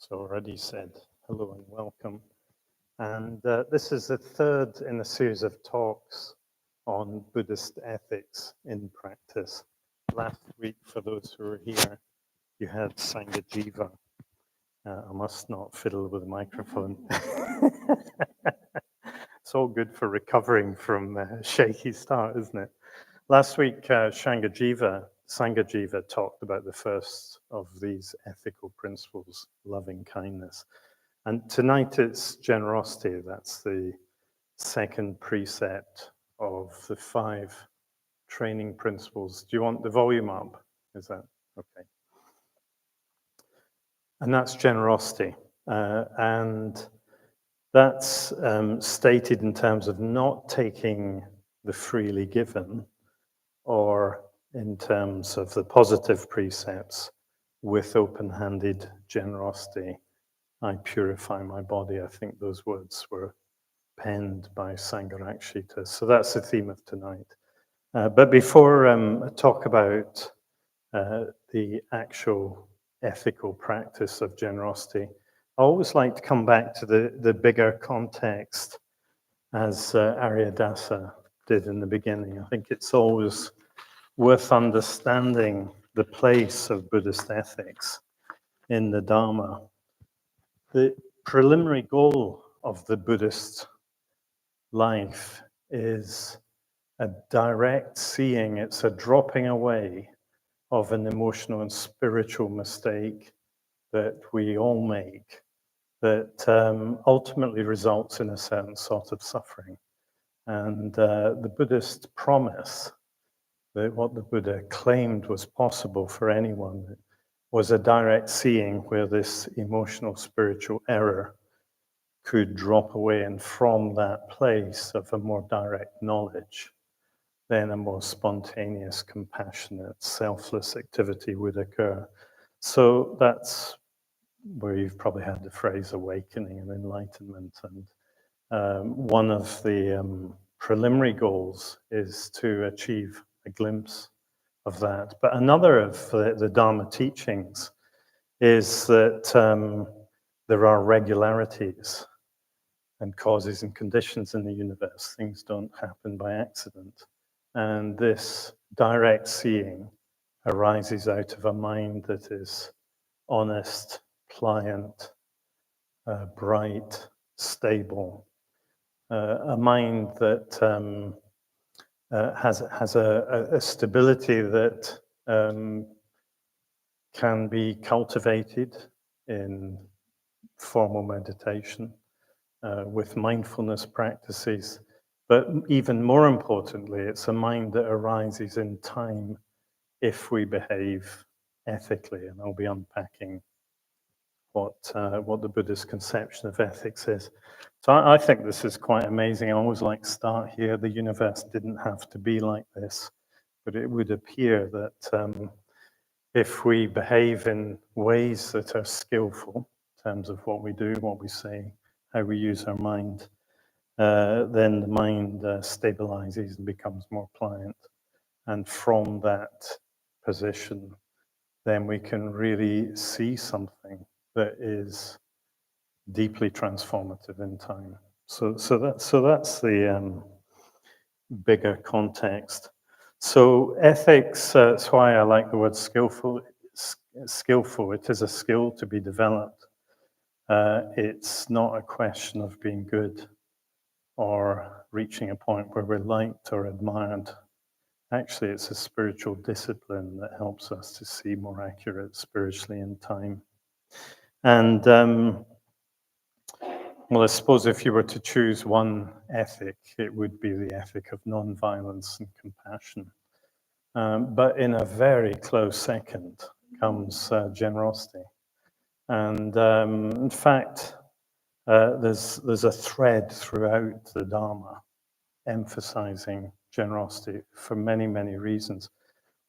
So already said hello and welcome. And this is the third in a series of talks on Buddhist ethics in practice. Last week, for those who were here, you had Sangha. I must not fiddle with the microphone. It's all good for recovering from a shaky start, isn't it? Last week, Sangha talked about the first of these ethical principles, loving kindness. And tonight it's generosity. That's the second precept of the 5 training principles. Do you want the volume up? Is that okay? And that's generosity. And that's stated in terms of not taking the freely given, or in terms of the positive precepts, with open-handed generosity. I purify my body. I think those words were penned by Sangharakshita. So that's the theme of tonight. But before I talk about the actual ethical practice of generosity, I always like to come back to the bigger context, as Aryadasa did in the beginning. I think it's always worth understanding the place of Buddhist ethics in the Dharma. The preliminary goal of the Buddhist life is a direct seeing. It's a dropping away of an emotional and spiritual mistake that we all make that ultimately results in a certain sort of suffering. And the Buddhist promise that what the Buddha claimed was possible for anyone was a direct seeing where this emotional spiritual error could drop away, and from that place of a more direct knowledge, then a more spontaneous, compassionate, selfless activity would occur. So that's where you've probably had the phrase awakening and enlightenment. And one of the preliminary goals is to achieve a glimpse of that. But another of the Dharma teachings is that there are regularities and causes and conditions in the universe. Things don't happen by accident. And this direct seeing arises out of a mind that is honest, pliant, bright, stable, a mind that has a stability that can be cultivated in formal meditation, with mindfulness practices. But even more importantly, it's a mind that arises in time if we behave ethically. And I'll be unpacking what the Buddhist conception of ethics is. So I think this is quite amazing. I always like to start here. The universe didn't have to be like this, but it would appear that if we behave in ways that are skillful in terms of what we do, what we say, how we use our mind, then the mind stabilizes and becomes more pliant. And from that position, then we can really see something that is deeply transformative in time. So that's the bigger context. So ethics, that's why I like the word skillful. Skillful, it is a skill to be developed. It's not a question of being good or reaching a point where we're liked or admired. Actually, it's a spiritual discipline that helps us to see more accurate spiritually in time. And well, I suppose if you were to choose one ethic, it would be the ethic of non-violence and compassion. But in a very close second comes generosity. And in fact, there's a thread throughout the Dharma emphasizing generosity for many, many reasons.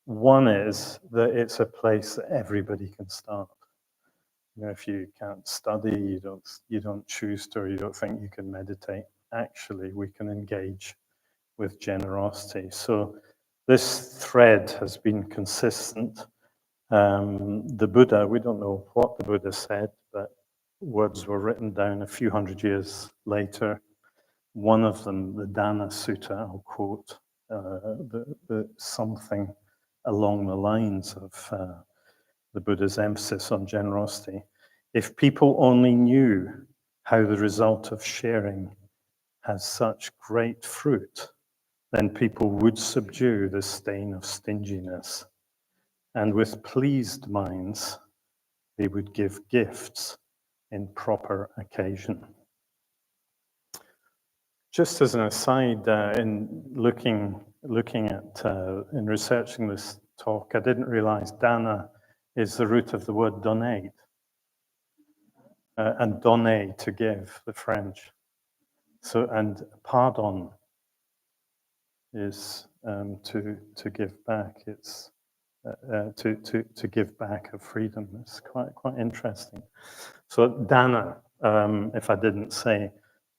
One is that it's a place that everybody can start. You know, if you can't study, you don't choose to, or you don't think you can meditate, actually we can engage with generosity. So this thread has been consistent. The Buddha, we don't know what the Buddha said, but words were written down a few hundred years later. One of them, the Dana Sutta, I'll quote, something along the lines of the Buddha's emphasis on generosity. If people only knew how the result of sharing has such great fruit, then people would subdue the stain of stinginess. And with pleased minds, they would give gifts in proper occasion. Just as an aside, in looking at, in researching this talk, I didn't realize dana is the root of the word donate, and donner, to give, the French. So, and pardon is to give back. It's to give back of freedom. It's quite interesting. So dana, if I didn't say,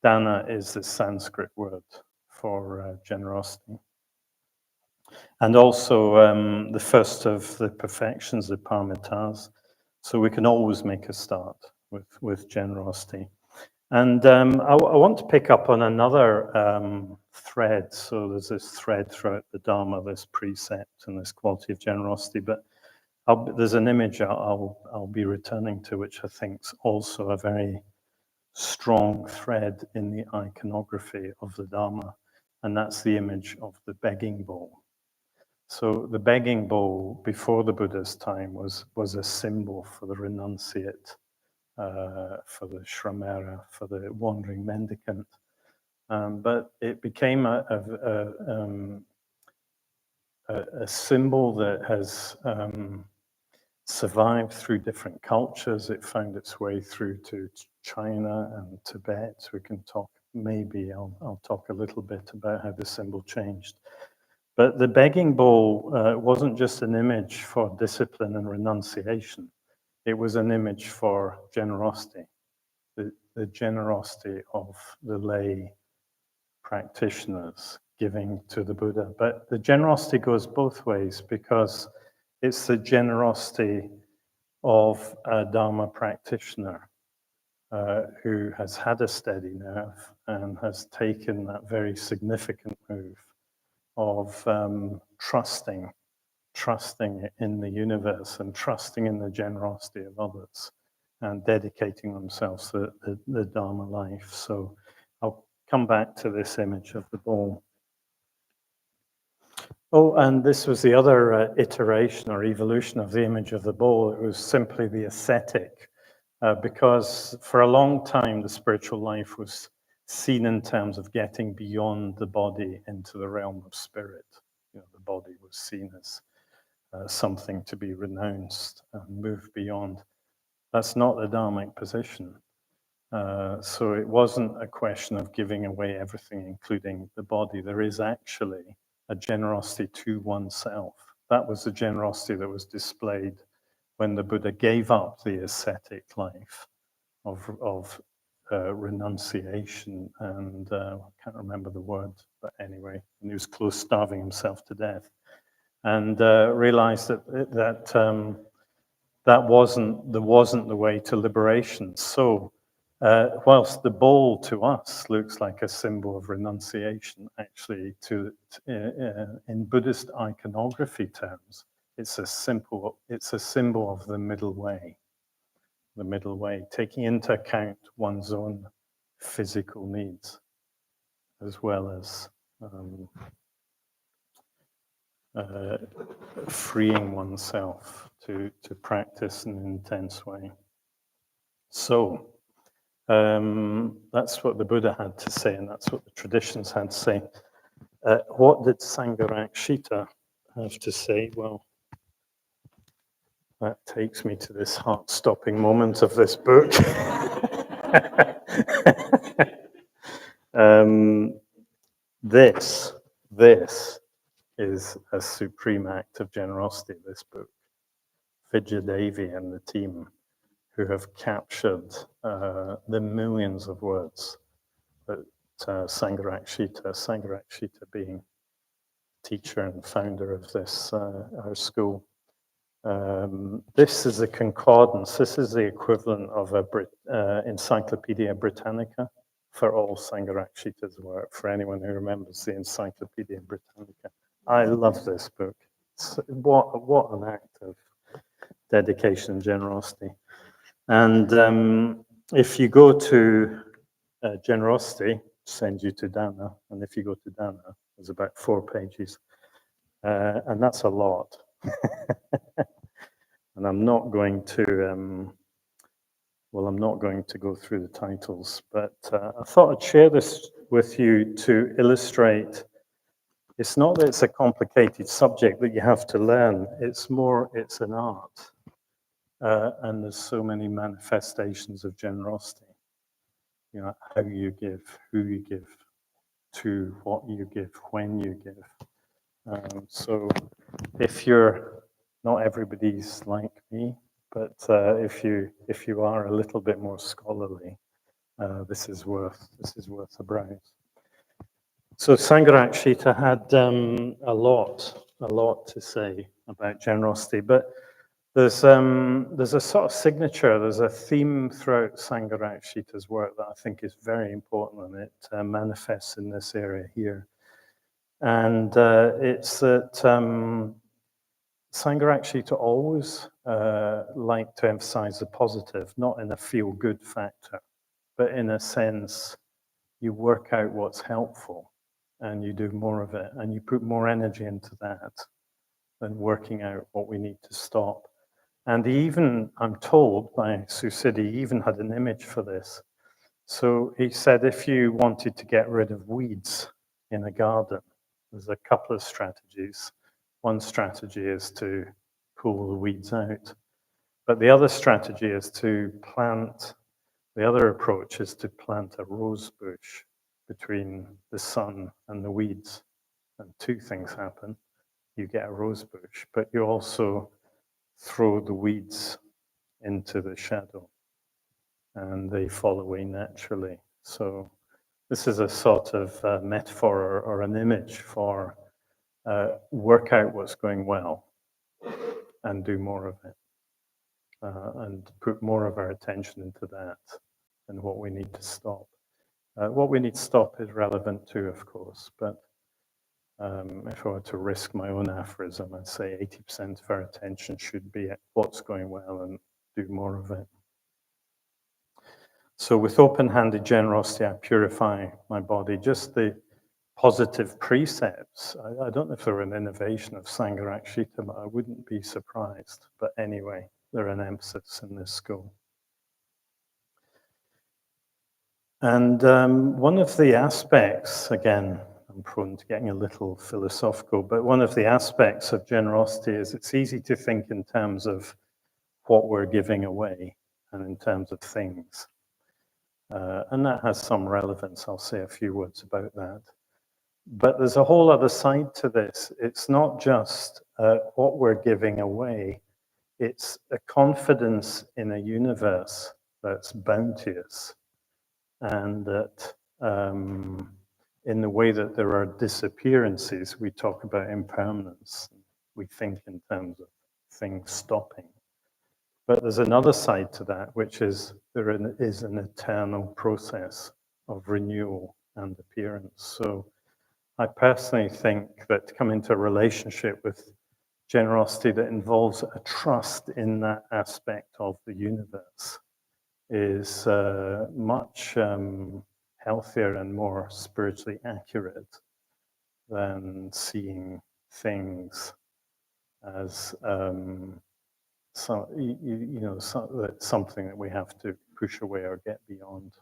dana is the Sanskrit word for generosity. And also the first of the perfections, the paramitas. So we can always make a start with generosity. And I want to pick up on another thread. So there's this thread throughout the Dharma, this precept and this quality of generosity. But there's an image I'll be returning to, which I think is also a very strong thread in the iconography of the Dharma. And that's the image of the begging bowl. So the begging bowl before the Buddha's time was a symbol for the renunciate, for the shramera, for the wandering mendicant. But it became a symbol that has survived through different cultures. It found its way through to China and Tibet. We can talk, maybe I'll talk a little bit about how the symbol changed. But the begging bowl wasn't just an image for discipline and renunciation. It was an image for generosity, the generosity of the lay practitioners giving to the Buddha. But the generosity goes both ways, because it's the generosity of a Dharma practitioner who has had a steady nerve and has taken that very significant move of trusting in the universe and trusting in the generosity of others and dedicating themselves to the Dharma life. So I'll come back to this image of the bowl. Oh, and this was the other iteration or evolution of the image of the bowl. It was simply the ascetic, because for a long time the spiritual life was seen in terms of getting beyond the body into the realm of spirit. You know, the body was seen as something to be renounced and moved beyond. That's not the Dharmic position. So it wasn't a question of giving away everything, including the body. There is actually a generosity to oneself. That was the generosity that was displayed when the Buddha gave up the ascetic life of renunciation and I can't remember the word, but anyway, he was close starving himself to death, and realized that wasn't the way to liberation. So whilst the bowl to us looks like a symbol of renunciation, actually in Buddhist iconography terms, it's a symbol of the middle way. The middle way, taking into account one's own physical needs, as well as freeing oneself to practice in an intense way. So that's what the Buddha had to say, and that's what the traditions had to say. What did Sangharakshita have to say? Well, that takes me to this heart-stopping moment of this book. This is a supreme act of generosity, this book. Vijayadevi and the team who have captured the millions of words that Sangharakshita being teacher and founder of this, our school, This is a concordance. This is the equivalent of a Encyclopedia Britannica for all Sangharakshita's work, for anyone who remembers the Encyclopedia Britannica. I love this book. What an act of dedication and generosity. And if you go to generosity, sends you to Dana, and if you go to Dana, there's about 4 pages, and that's a lot. And I'm not going to, I'm not going to go through the titles, but I thought I'd share this with you to illustrate. It's not that it's a complicated subject that you have to learn. It's more, it's an art. And there's so many manifestations of generosity. You know, how you give, who you give to, what you give, when you give. So if you're, not everybody's like me, but if you are a little bit more scholarly, this is worth a browse. So Sangharakshita had a lot to say about generosity, but there's a sort of signature, there's a theme throughout Sangharakshita's work that I think is very important, and it manifests in this area here. And it's that Sangharakshita always liked to emphasize the positive, not in a feel-good factor, but in a sense, you work out what's helpful and you do more of it, and you put more energy into that than working out what we need to stop. And he even, I'm told by Susiddhi, he even had an image for this. So he said if you wanted to get rid of weeds in a garden, there's a couple of strategies. One strategy is to pull the weeds out. But the other strategy is to plant, the other approach is to plant a rose bush between the sun and the weeds. And 2 things happen. You get a rose bush, but you also throw the weeds into the shadow and they fall away naturally. So this is a sort of metaphor or an image for work out what's going well and do more of it, and put more of our attention into that than what we need to stop. What we need to stop is relevant too, of course, but if I were to risk my own aphorism, I'd say 80% of our attention should be at what's going well and do more of it. So with open-handed generosity, I purify my body. Just the positive precepts. I don't know if they're an innovation of Sangharakshita, but I wouldn't be surprised. But anyway, they're an emphasis in this school. And one of the aspects, again, I'm prone to getting a little philosophical, but one of the aspects of generosity is it's easy to think in terms of what we're giving away and in terms of things. And that has some relevance. I'll say a few words about that. But there's a whole other side to this. It's not just what we're giving away. It's a confidence in a universe that's bounteous, and that in the way that there are disappearances, we talk about impermanence. We think in terms of things stopping. But there's another side to that, which is there is an eternal process of renewal and appearance. So I personally think that to come into a relationship with generosity that involves a trust in that aspect of the universe is much healthier and more spiritually accurate than seeing things as something that we have to push away or get beyond.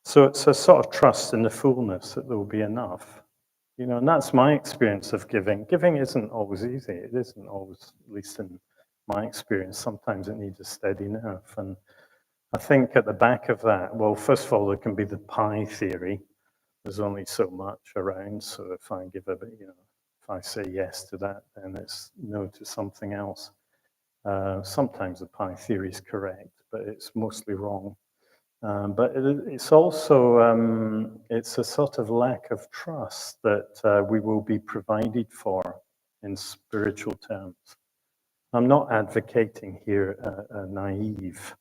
So it's a sort of trust in the fullness that there will be enough. You know, and that's my experience of giving. Giving isn't always easy. It isn't always, at least in my experience, sometimes it needs a steady nerve. And I think at the back of that, well, first of all, there can be the pie theory. There's only so much around. So if I give a bit, if I say yes to that, then it's no to something else. Sometimes the pie theory is correct, but it's mostly wrong. But it's also it's a sort of lack of trust that we will be provided for in spiritual terms. I'm not advocating here a naive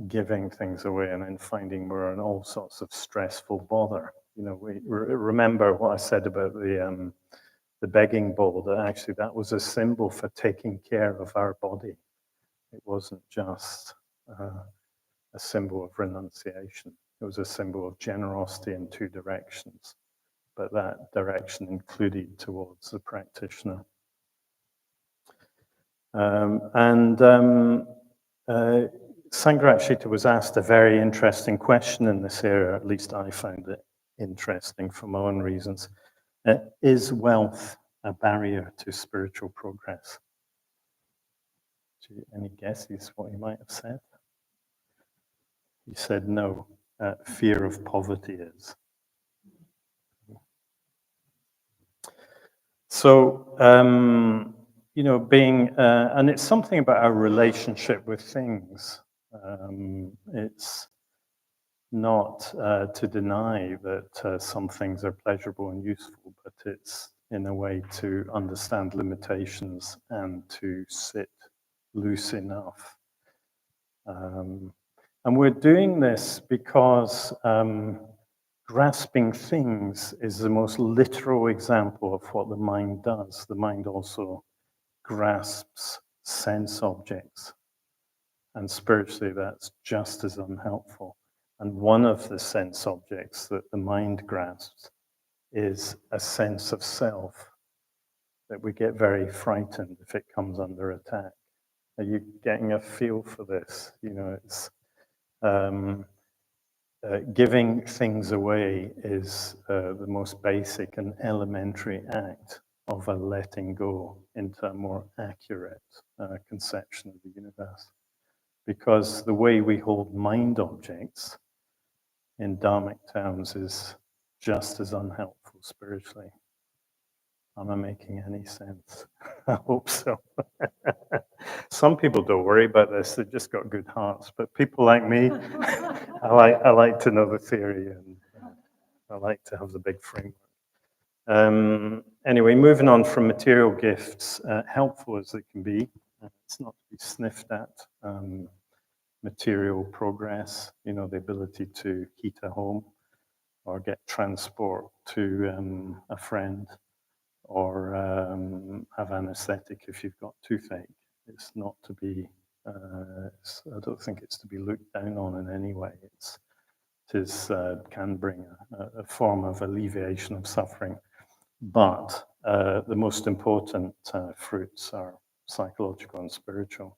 giving things away and then finding we're in all sorts of stressful bother. You know, we remember what I said about the begging bowl, that actually that was a symbol for taking care of our body. It wasn't just a symbol of renunciation. It was a symbol of generosity in two directions, but that direction included towards the practitioner. Sangharakshita was asked a very interesting question in this area, at least I found it interesting for my own reasons. Is wealth a barrier to spiritual progress? Any guesses what he might have said? He said no, fear of poverty is. So, you know, being, and it's something about our relationship with things. It's not to deny that some things are pleasurable and useful, but it's in a way to understand limitations and to sit loose enough. And we're doing this because grasping things is the most literal example of what the mind does. The mind also grasps sense objects. And spiritually, that's just as unhelpful. And one of the sense objects that the mind grasps is a sense of self, that we get very frightened if it comes under attack. Are you getting a feel for this? You know, it's giving things away is the most basic and elementary act of a letting go into a more accurate conception of the universe. Because the way we hold mind objects in Dharmic terms is just as unhelpful spiritually. Am I making any sense? I hope so. Some people don't worry about this, they've just got good hearts. But people like me, I like to know the theory, and I like to have the big framework. Anyway, moving on from material gifts, helpful as they can be, it's not to be sniffed at. Material progress, you know, the ability to heat a home or get transport to a friend, or have anesthetic if you've got toothache. It's not to be, I don't think it's to be looked down on in any way. It can bring a form of alleviation of suffering. But the most important fruits are psychological and spiritual.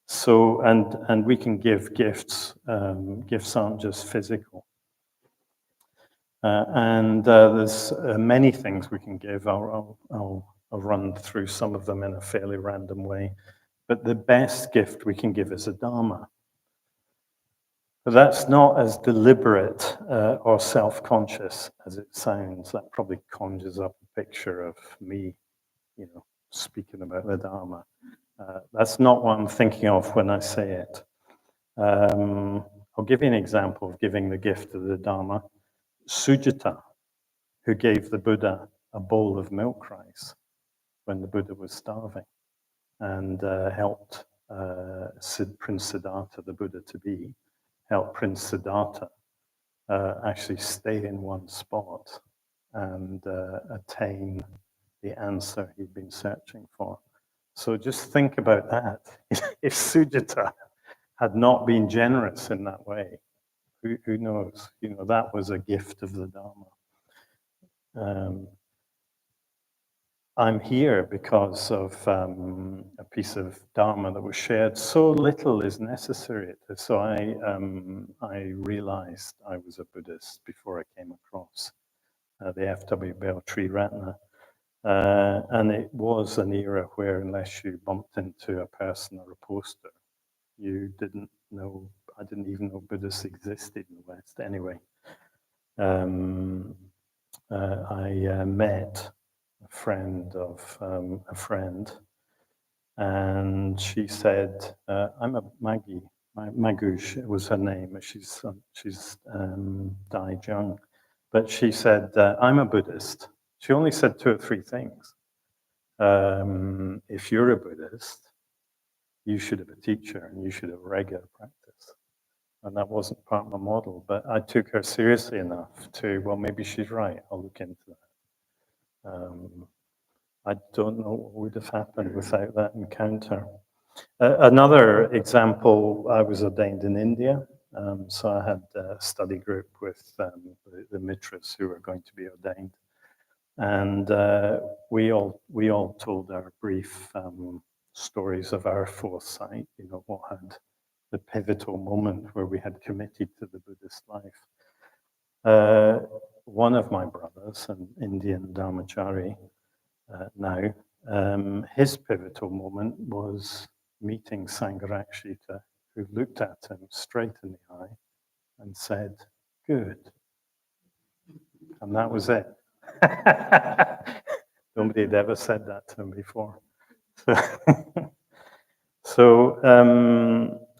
So, and we can give gifts. Gifts aren't just physical. There's many things we can give. I'll run through some of them in a fairly random way. But the best gift we can give is a Dharma. But that's not as deliberate or self-conscious as it sounds. That probably conjures up a picture of me, you know, speaking about the Dharma. That's not what I'm thinking of when I say it. I'll give you an example of giving the gift of the Dharma. Sujata, who gave the Buddha a bowl of milk rice when the Buddha was starving, and helped Prince Siddhartha, the Buddha to be, helped Prince Siddhartha actually stay in one spot and attain the answer he'd been searching for. So just think about that. If Sujata had not been generous in that way, who knows? You know, that was a gift of the Dharma. I'm here because of a piece of Dharma that was shared. So little is necessary. So I realized I was a Buddhist before I came across the F.W. Bell Tree Ratna. And it was an era where unless you bumped into a person or a poster, you didn't know, I didn't even know Buddhists existed in the West. Anyway, I met a friend of a friend, and she said, I'm a Maggie, Magush was her name. She's died young, but she said, "I'm a Buddhist." She only said 2 or 3 things. If you're a Buddhist, you should have a teacher and you should have regular practice. And that wasn't part of my model, but I took her seriously enough to, well, maybe she's right. I'll look into that. I don't know what would have happened without that encounter. Another example, I was ordained in India. So I had a study group with the mitras who were going to be ordained. And we all told our brief stories of our foresight, what had the pivotal moment where we had committed to the Buddhist life. One of my brothers, an Indian Dharmachari now, his pivotal moment was meeting Sangharakshita, who looked at him straight in the eye and said, "Good." And that was it. Nobody had ever said that to him before.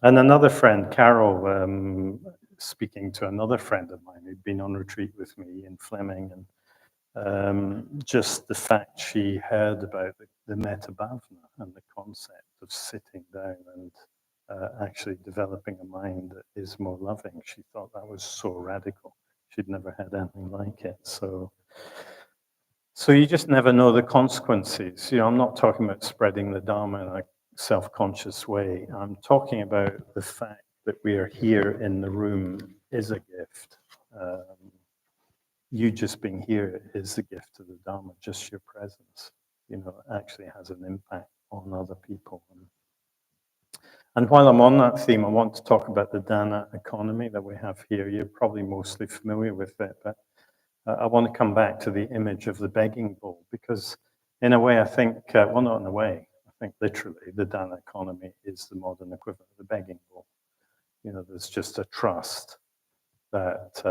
And another friend, Carol, speaking to another friend of mine who'd been on retreat with me in Fleming, and just the fact she heard about the metta bhavana and the concept of sitting down and actually developing a mind that is more loving, she thought that was so radical. She'd never had anything like it. So you just never know the consequences. I'm not talking about spreading the Dharma in a self-conscious way. I'm talking about the fact that we are here in the room is a gift. You just being here is a gift to the Dharma. Just your presence, actually has an impact on other people. And while I'm on that theme, I want to talk about the Dana economy that we have here. You're probably mostly familiar with it, but I want to come back to the image of the begging bowl, because in a way I think, well, not in a way, I think literally the Dana economy is the modern equivalent of the begging bowl. There's just a trust that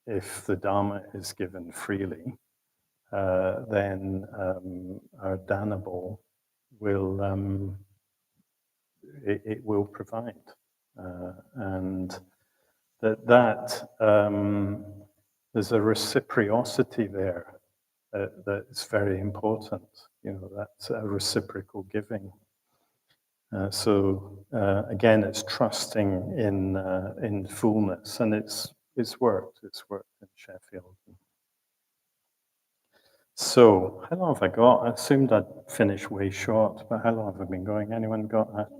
if the Dharma is given freely, then our Dana bowl will it will provide, and that there's a reciprocity there that's very important. That's a reciprocal giving. So again, it's trusting in fullness, and it's worked. It's worked in Sheffield. So how long have I got? I assumed I'd finish way short, but how long have I been going? Anyone got that?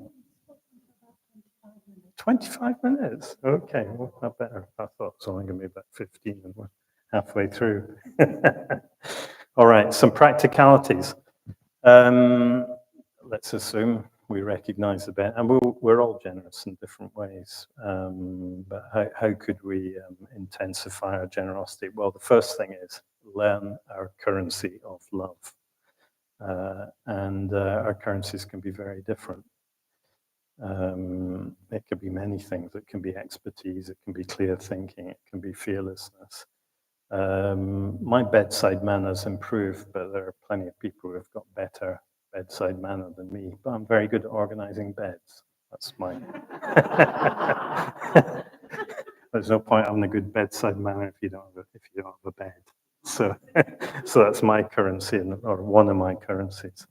25 minutes. Okay, well, not better. I thought it was only going to be about 15, and we're halfway through. All right, some practicalities. Let's assume we recognize the benefit, and we're all generous in different ways. But how could we intensify our generosity? Well, the first thing is learn our currency of love. And our currencies can be very different. It could be many things. It can be expertise, it can be clear thinking, it can be fearlessness. My bedside manner's improved, but there are plenty of people who have got better bedside manner than me. But I'm very good at organizing beds. That's my... There's no point having a good bedside manner if you don't have a bed. So that's my currency, or one of my currencies.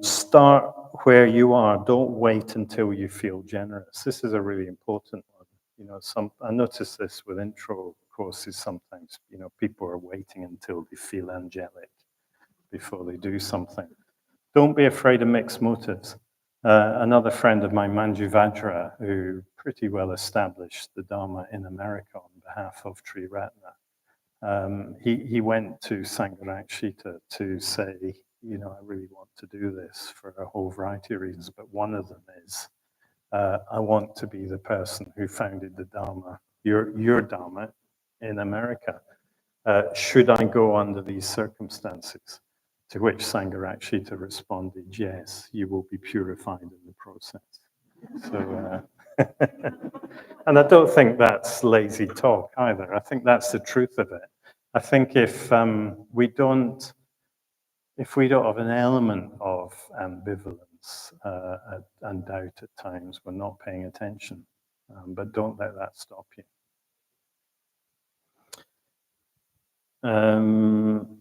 Start where you are. Don't wait until you feel generous. This is a really important one. I notice this with intro courses sometimes. People are waiting until they feel angelic before they do something. Don't be afraid of mixed motives. Another friend of mine, Manju Vajra, who pretty well established the Dharma in America on behalf of Sri Ratna, he went to Sangharakshita to say, I really want to do this for a whole variety of reasons, but one of them is I want to be the person who founded the Dharma, your Dharma in America. Should I go under these circumstances? To which Sangharakshita responded, yes, you will be purified in the process. So, and I don't think that's lazy talk either. I think that's the truth of it. I think if we don't have an element of ambivalence ignorance and doubt at times. We're not paying attention. But don't let that stop you.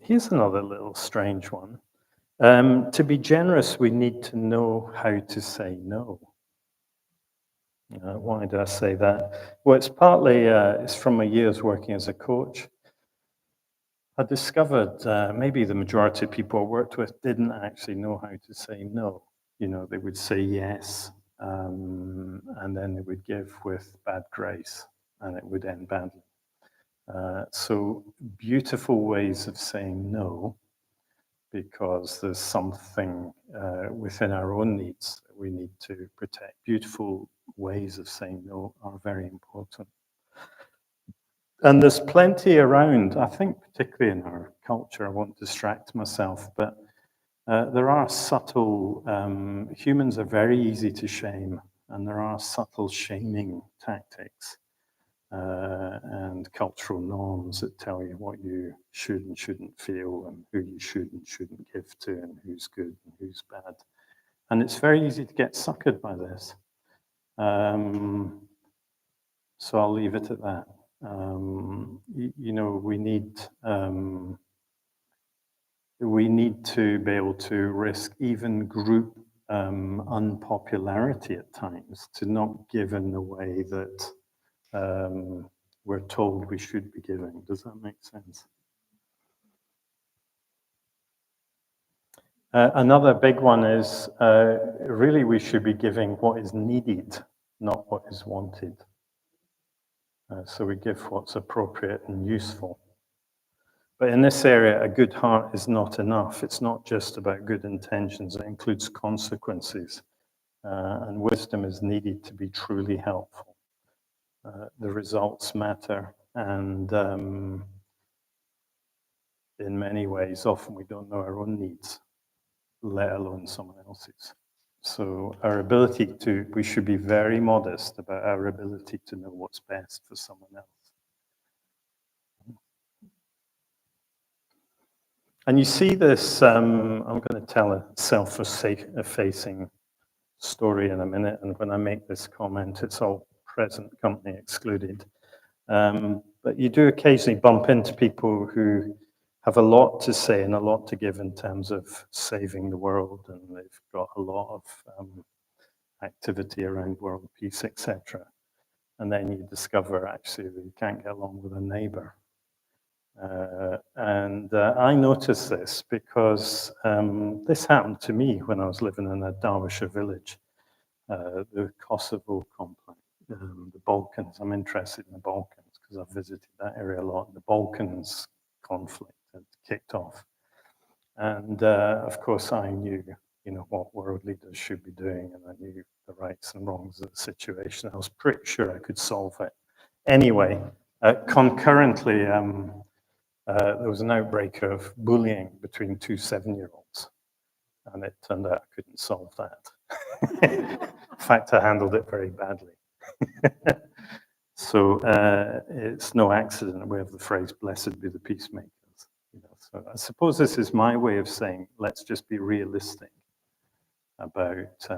Here's another little strange one. To be generous, we need to know how to say no. Why do I say that? Well, it's partly it's from my years working as a coach. I discovered maybe the majority of people I worked with didn't actually know how to say no. They would say yes, and then they would give with bad grace, and it would end badly. So beautiful ways of saying no, because there's something within our own needs that we need to protect. Beautiful ways of saying no are very important. And there's plenty around, I think, particularly in our culture. I won't distract myself, but there are subtle, humans are very easy to shame, and there are subtle shaming tactics and cultural norms that tell you what you should and shouldn't feel, and who you should and shouldn't give to, and who's good and who's bad. And it's very easy to get suckered by this. So I'll leave it at that. We need to be able to risk even group unpopularity at times to not give in the way that we're told we should be giving. Does that make sense? Another big one is really we should be giving what is needed, not what is wanted. So we give what's appropriate and useful. But in this area, a good heart is not enough. It's not just about good intentions, it includes consequences. And wisdom is needed to be truly helpful. The results matter, and in many ways, often we don't know our own needs, let alone someone else's. So we should be very modest about our ability to know what's best for someone else. And you see this, I'm going to tell a self-effacing story in a minute, and when I make this comment, it's all present company excluded. But you do occasionally bump into people who have a lot to say and a lot to give in terms of saving the world, and they've got a lot of activity around world peace, etc. And then you discover actually that you can't get along with a neighbor. And I noticed this because this happened to me when I was living in a Derbyshire village, the Kosovo complex, the Balkans. I'm interested in the Balkans because I've visited that area a lot. The Balkans conflict had kicked off. And of course, I knew, what world leaders should be doing, and I knew the rights and wrongs of the situation. I was pretty sure I could solve it. Anyway, concurrently, there was an outbreak of bullying between two 7-year-olds, and it turned out I couldn't solve that. In fact, I handled it very badly. So it's no accident we have the phrase, blessed be the peacemakers. So I suppose this is my way of saying, let's just be realistic about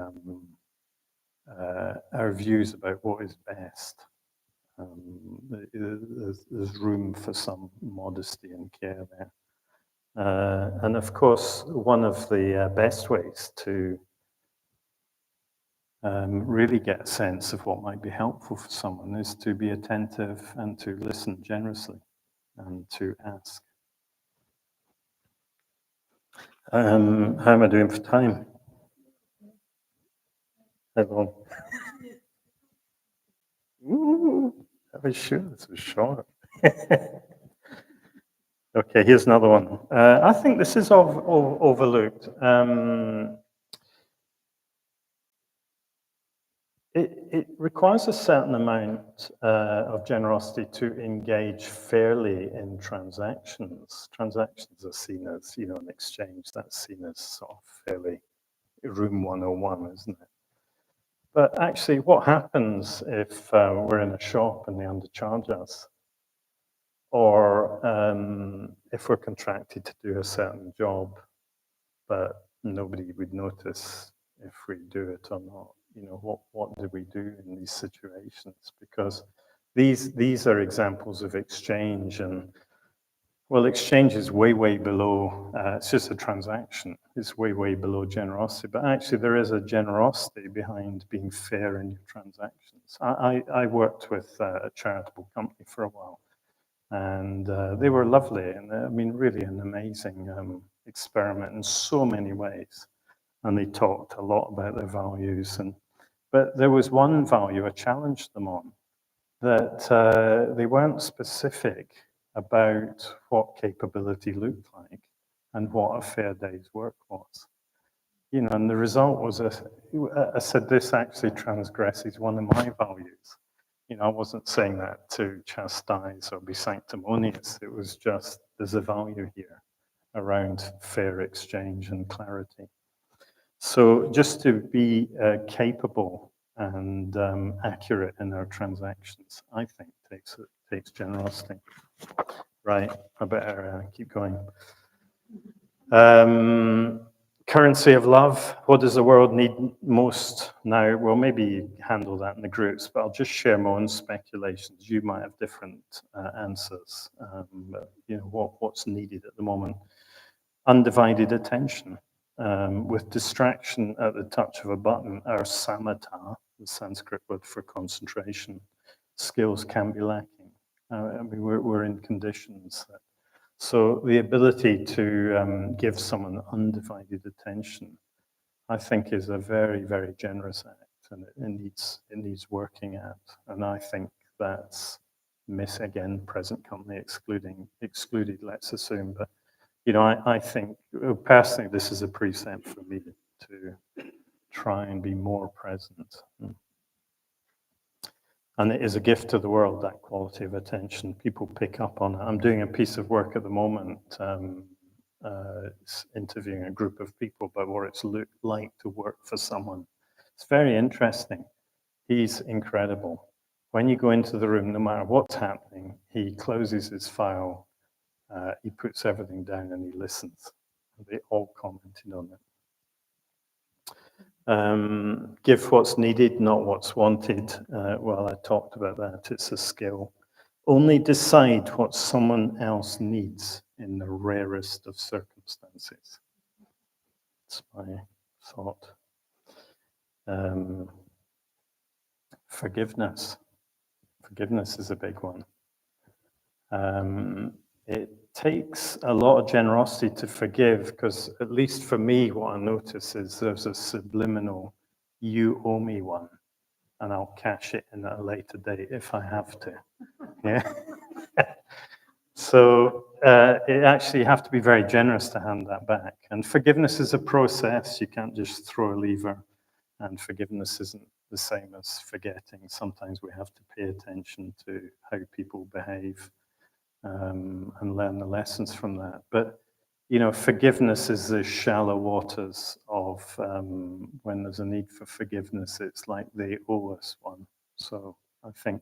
our views about what is best. There's room for some modesty and care there. And of course, one of the best ways to really get a sense of what might be helpful for someone is to be attentive and to listen generously and to ask. How am I doing for time? How long? Ooh, I was sure this was short. Okay, here's another one. I think this is overlooked. It requires a certain amount of generosity to engage fairly in transactions. Transactions are seen as, an exchange. That's seen as sort of fairly room 101, isn't it? But actually, what happens if we're in a shop and they undercharge us? Or if we're contracted to do a certain job, but nobody would notice if we do it or not. You know, what do we do in these situations? Because these are examples of exchange, and well, exchange is way below. It's just a transaction. It's way below generosity. But actually, there is a generosity behind being fair in your transactions. I worked with a charitable company for a while, and they were lovely, and I mean, really an amazing experiment in so many ways. And they talked a lot about their values, but there was one value I challenged them on, that they weren't specific about what capability looked like and what a fair day's work was. You know, and the result was, I said, this actually transgresses one of my values. You know, I wasn't saying that to chastise or be sanctimonious. It was just, there's a value here around fair exchange and clarity. So just to be capable and accurate in our transactions, I think takes generosity. Right, I better keep going. Currency of love. What does the world need most now? Well, maybe handle that in the groups, but I'll just share my own speculations. You might have different answers. But, you know, what's needed at the moment? Undivided attention. With distraction at the touch of a button, our samatha, the Sanskrit word for concentration, skills can be lacking. I mean, we're in conditions that, so the ability to give someone undivided attention, I think, is a very generous act, and it needs working at. And I think that's present company excluded, let's assume. But you know, I think personally, this is a precept for me to try and be more present. And it is a gift to the world, that quality of attention. People pick up on it. I'm doing a piece of work at the moment, it's interviewing a group of people about what it's like to work for someone. It's very interesting. He's incredible. When you go into the room, no matter what's happening, he closes his file, he puts everything down and he listens. They all commented on it. Give what's needed, not what's wanted. Well, I talked about that. It's a skill. Only decide what someone else needs in the rarest of circumstances. That's my thought. Forgiveness. Forgiveness is a big one. It takes a lot of generosity to forgive, because at least for me, what I notice is there's a subliminal, you owe me one, and I'll cash it in at a later date if I have to. Yeah. So it actually, you have to be very generous to hand that back. And forgiveness is a process. You can't just throw a lever. And forgiveness isn't the same as forgetting. Sometimes we have to pay attention to how people behave and learn the lessons from that. But you know, forgiveness is the shallow waters of when there's a need for forgiveness. It's like they owe us one. So I think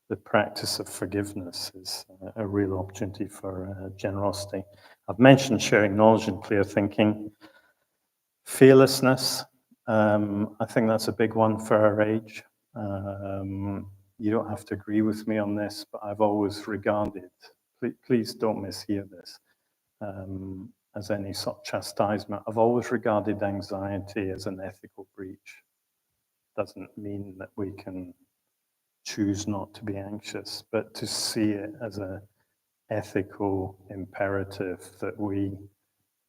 the practice of forgiveness is a real opportunity for generosity. I've mentioned sharing knowledge and clear thinking. Fearlessness, I think that's a big one for our age. You don't have to agree with me on this, but I've always regarded, please don't mishear this, as any sort of chastisement. I've always regarded anxiety as an ethical breach. Doesn't mean that we can choose not to be anxious, but to see it as an ethical imperative that we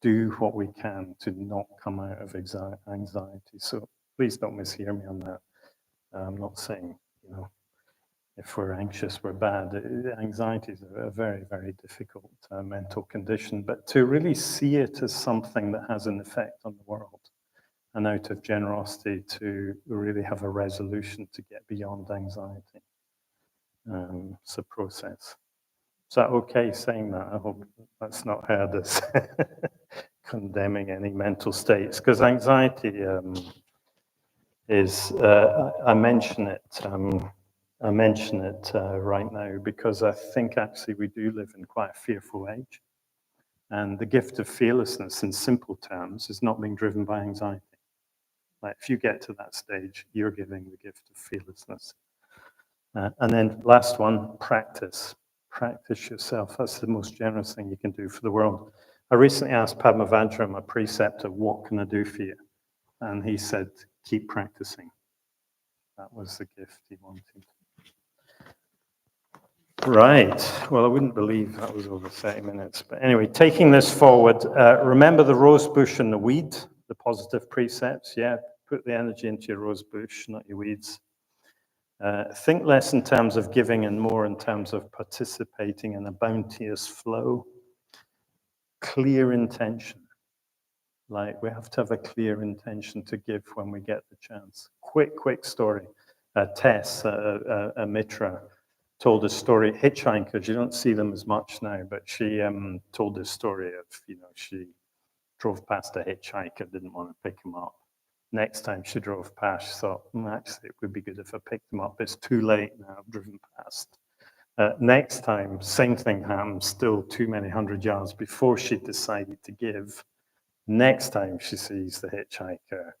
do what we can to not come out of anxiety. So please don't mishear me on that. I'm not saying, you know, if we're anxious, we're bad. Anxiety is a very difficult mental condition, but to really see it as something that has an effect on the world, and out of generosity to really have a resolution to get beyond anxiety. It's a process. Is that okay saying that? I hope that's not heard as condemning any mental states, because anxiety is, I mention it right now because I think actually we do live in quite a fearful age. And the gift of fearlessness in simple terms is not being driven by anxiety. Like if you get to that stage, you're giving the gift of fearlessness. And then last one, practice. Practice yourself. That's the most generous thing you can do for the world. I recently asked Padmavajra, a preceptor, what can I do for you? And he said, keep practicing. That was the gift he wanted. Right. Well, I wouldn't believe that was over 30 minutes. But anyway, taking this forward, remember the rose bush and the weed, the positive precepts. Yeah, put the energy into your rose bush, not your weeds. Think less in terms of giving and more in terms of participating in a bounteous flow. Clear intention. Like we have to have a clear intention to give when we get the chance. Quick story. Tess, a mitra, told a story. Hitchhikers, you don't see them as much now, but she told this story of, she drove past a hitchhiker, didn't want to pick him up. Next time she drove past, she thought, actually, it would be good if I picked him up. It's too late now, I've driven past. Next time, same thing happens, still too many 100 yards before she decided to give. Next time she sees the hitchhiker,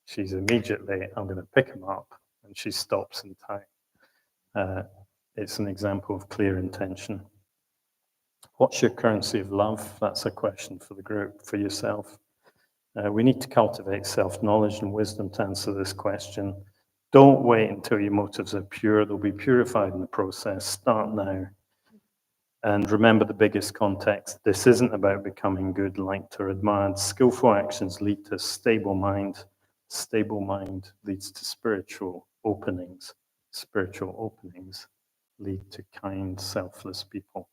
she's immediately, I'm going to pick him up, and she stops in time. It's an example of clear intention. What's your currency of love? That's a question for the group, for yourself. We need to cultivate self-knowledge and wisdom to answer this question. Don't wait until your motives are pure. They'll be purified in the process. Start now. And remember the biggest context. This isn't about becoming good, liked, or admired. Skillful actions lead to stable mind. Stable mind leads to spiritual openings. Spiritual openings lead to kind, selfless people.